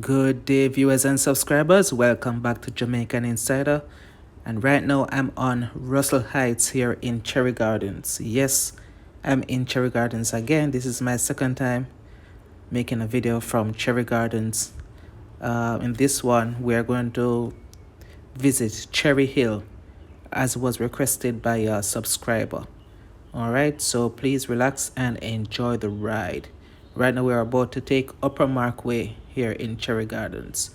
Good day, viewers and subscribers. Welcome back to Jamaican Insider. And right now, I'm on Russell Heights here in Cherry Gardens. Yes, I'm in Cherry Gardens again. This is my second time making a video from Cherry Gardens. In this one, we are going to visit Cherry Hill as was requested by a subscriber. Alright, so please relax and enjoy the ride. Right now, we're about to take Upper Markway here in Cherry Gardens.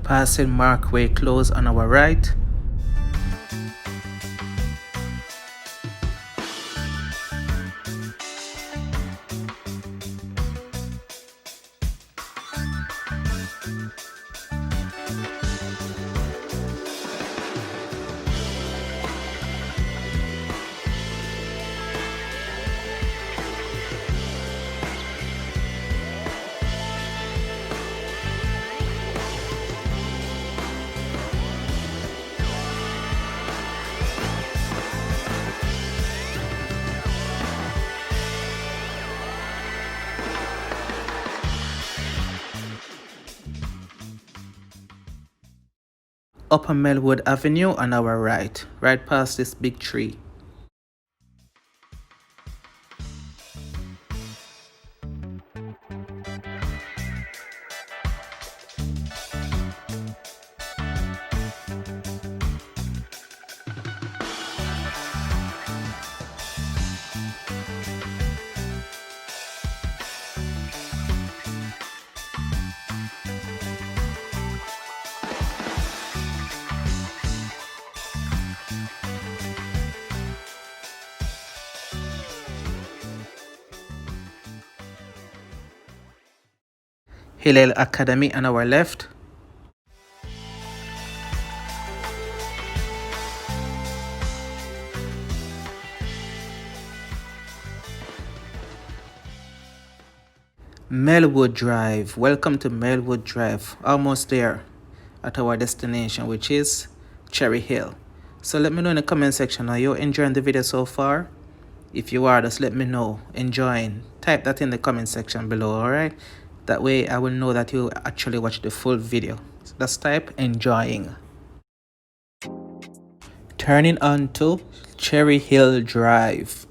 Passing Markway Close on our right. Upper Melwood Avenue on our right past this big tree. Hillel Academy on our left. Melwood Drive. Welcome to Melwood Drive. Almost there at our destination, which is Cherry Hill. So let me know in the comment section, are you enjoying the video so far? If you are, just let me know. Enjoying. Type that in the comment section below, alright? That way I will know that you actually watched the full video. So just type enjoying. Turning onto Cherry Hill Drive.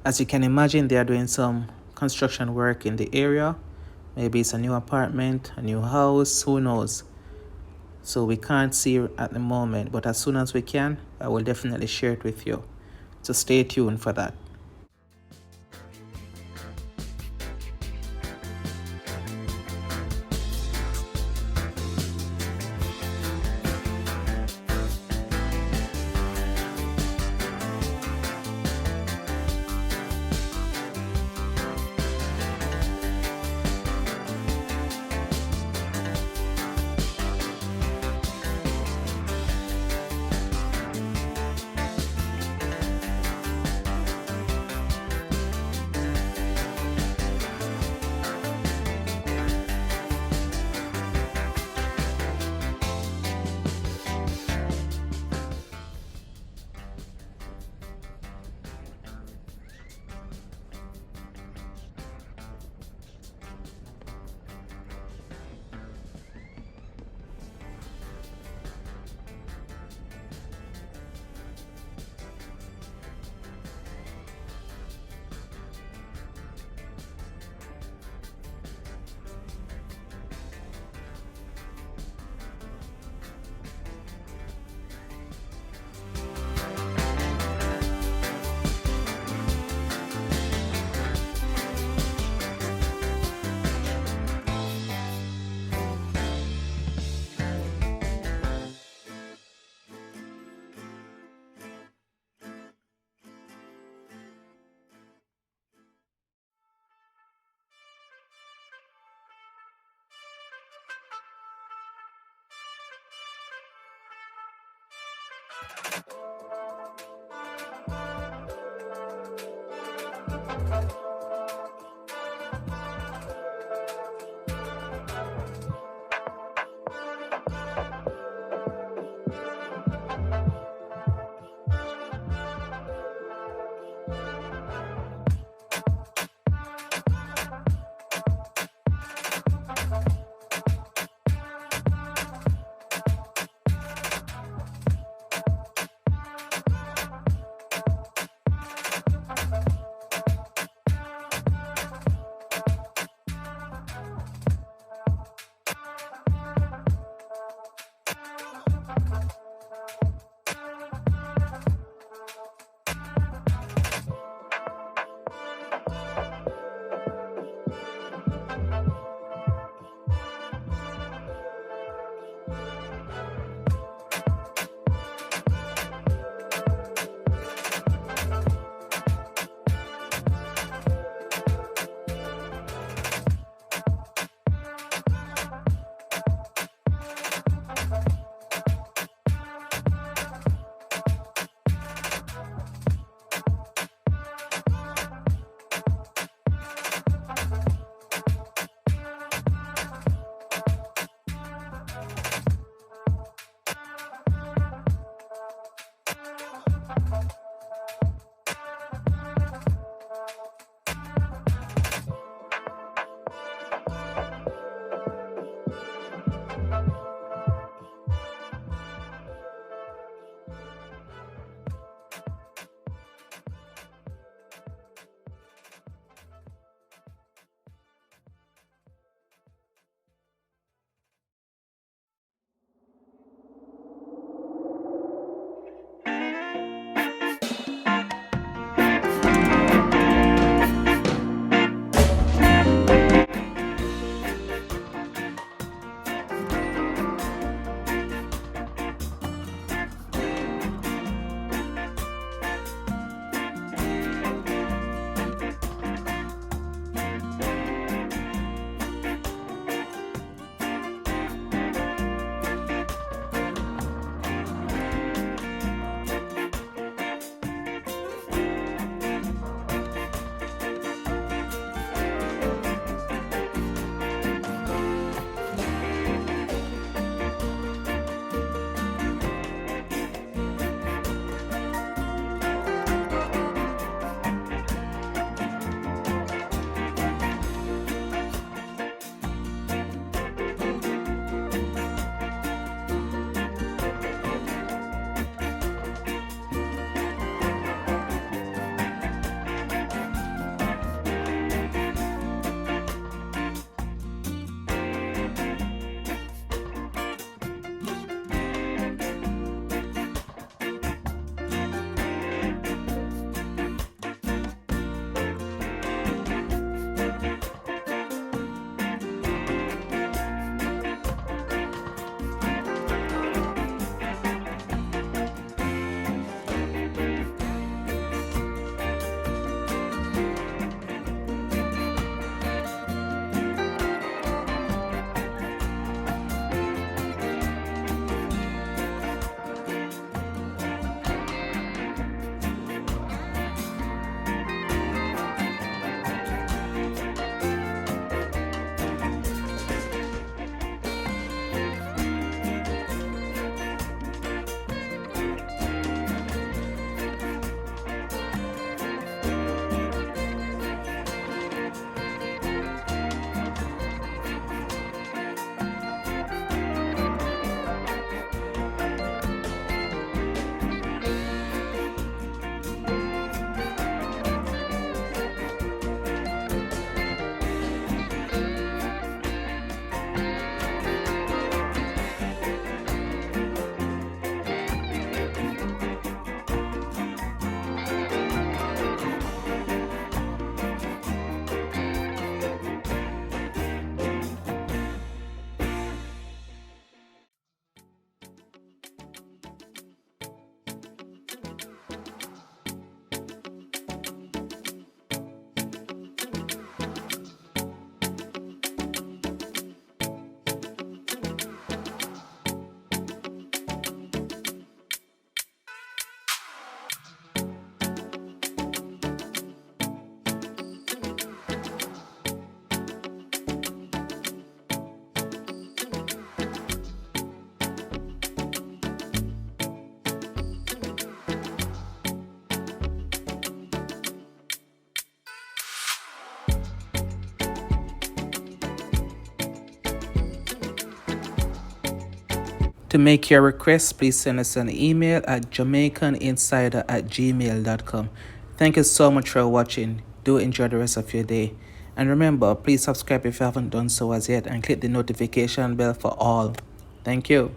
As you can imagine, they are doing some construction work in the area. Maybe it's a new apartment, a new house, who knows. So we can't see it at the moment, but as soon as we can, I will definitely share it with you. So stay tuned for that. To make your request, please send us an email at jamaicaninsidder@gmail.com. Thank you so much for watching. Do enjoy the rest of your day. And remember, please subscribe if you haven't done so as yet and click the notification bell for all. Thank you.